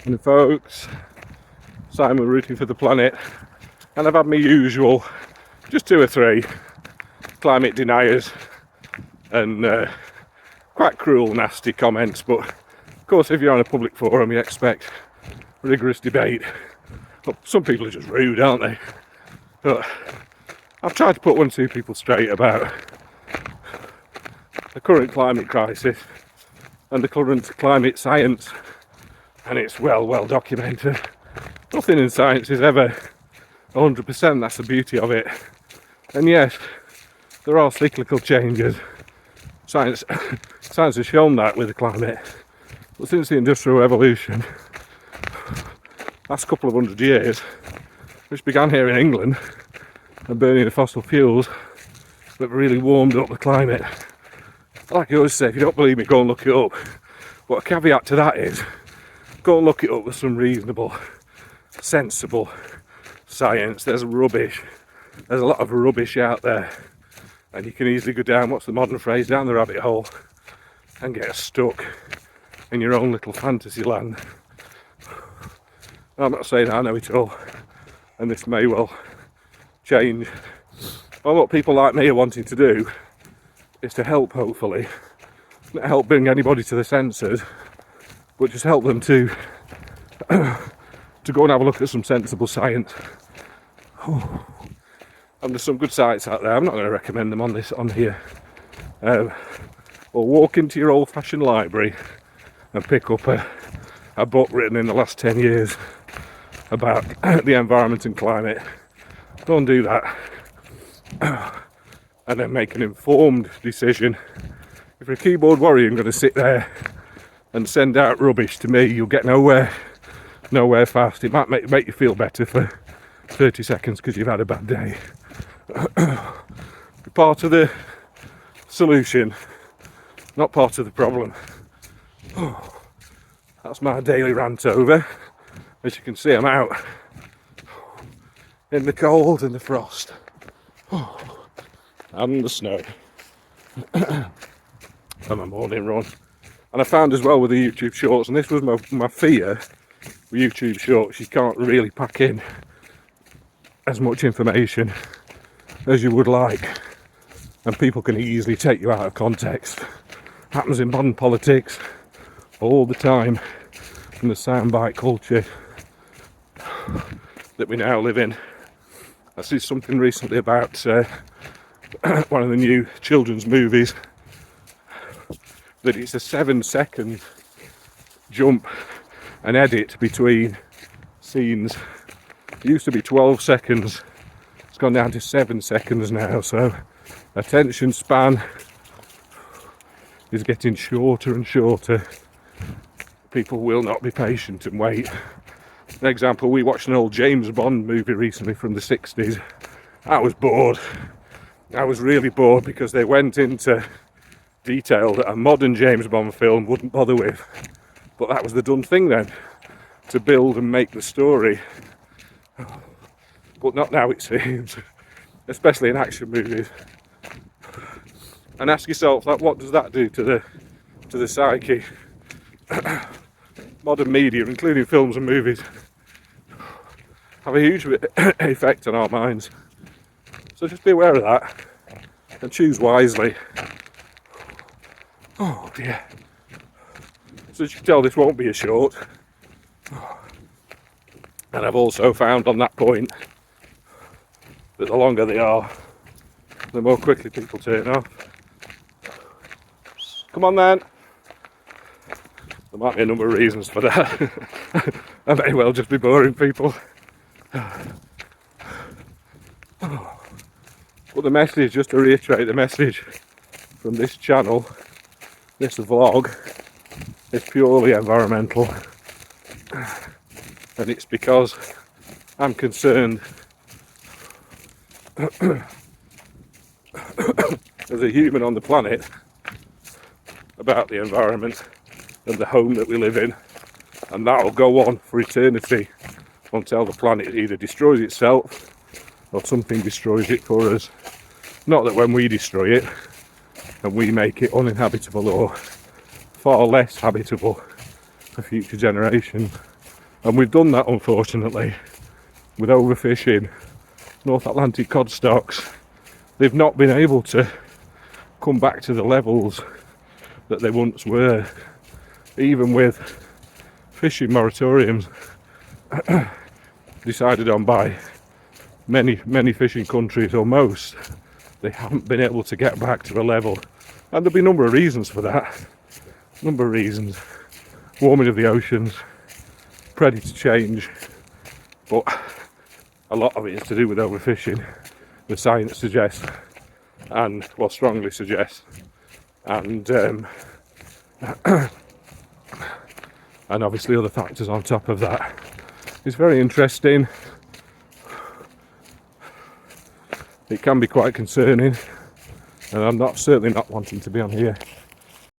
And folks, Simon Rooting for the Planet, and I've had my usual, just 2 or 3 climate deniers and quite cruel, nasty comments, but of course if you're on a public forum you expect rigorous debate. But some people are just rude, aren't they? But I've tried to put 1-2 people straight about the current climate crisis and the current climate science, and it's well documented. Nothing in science is ever 100%, that's the beauty of it. And yes, there are cyclical changes. Science has shown that with the climate. But since the Industrial Revolution, last couple of 100 years, which began here in England, and burning the fossil fuels, that really warmed up the climate. Like I always say, if you don't believe me, go and look it up. But a caveat to that is, go and look it up with some reasonable, sensible science. There's rubbish. There's a lot of rubbish out there. And you can easily go down, what's the modern phrase, down the rabbit hole and get stuck in your own little fantasy land. I'm not saying I know it all, and this may well change. Well, what people like me are wanting to do is to help, hopefully, not help bring anybody to the senses, but just help them to go and have a look at some sensible science. And there's some good sites out there. I'm not going to recommend them on here. Or walk into your old-fashioned library and pick up a book written in the last 10 years about the environment and climate. Go and do that, and then make an informed decision. If you're a keyboard warrior and going to sit there and send out rubbish to me, you'll get nowhere fast. It might make you feel better for 30 seconds because you've had a bad day. Be part of the solution, not part of the problem. That's my daily rant over. As you can see, I'm out in the cold and the frost and the snow on my morning run. And I found as well with the YouTube shorts, and this was my fear with YouTube shorts, you can't really pack in as much information as you would like, and people can easily take you out of context. Happens in modern politics all the time, in the soundbite culture that we now live in. I see something recently about one of the new children's movies, that it's a 7-second jump and edit between scenes. It used to be 12 seconds, it's gone down to 7 seconds now, so attention span is getting shorter and shorter. People will not be patient and wait. For example, we watched an old James Bond movie recently from the 60s. I was bored. I was really bored because they went into detail that a modern James Bond film wouldn't bother with. But that was the done thing then, to build and make the story. But not now, it seems, especially in action movies. And ask yourself, like, what does that do to the psyche? Modern media, including films and movies, have a huge effect on our minds. So just be aware of that and choose wisely. Oh dear. So as you can tell, this won't be a short. And I've also found on that point that the longer they are, the more quickly people turn off. Come on then. There might be a number of reasons for that. I may well just be boring people. But the message, just to reiterate, the message from this channel, this vlog, is purely environmental. And it's because I'm concerned as a human on the planet about the environment and the home that we live in, and that'll go on for eternity until the planet either destroys itself or something destroys it for us. Not that when we destroy it and we make it uninhabitable or far less habitable for future generations, And we've done that, unfortunately, with overfishing. North Atlantic cod stocks, they've not been able to come back to the levels that they once were, even with fishing moratoriums decided on by many fishing countries, or most. They haven't been able to get back to the level, and there'll be a number of reasons for that. Number of reasons: warming of the oceans, predator change, but a lot of it is to do with overfishing. The science suggests, and well, strongly suggests, and and obviously other factors on top of that. It's very interesting. It can be quite concerning, and I'm certainly not wanting to be on here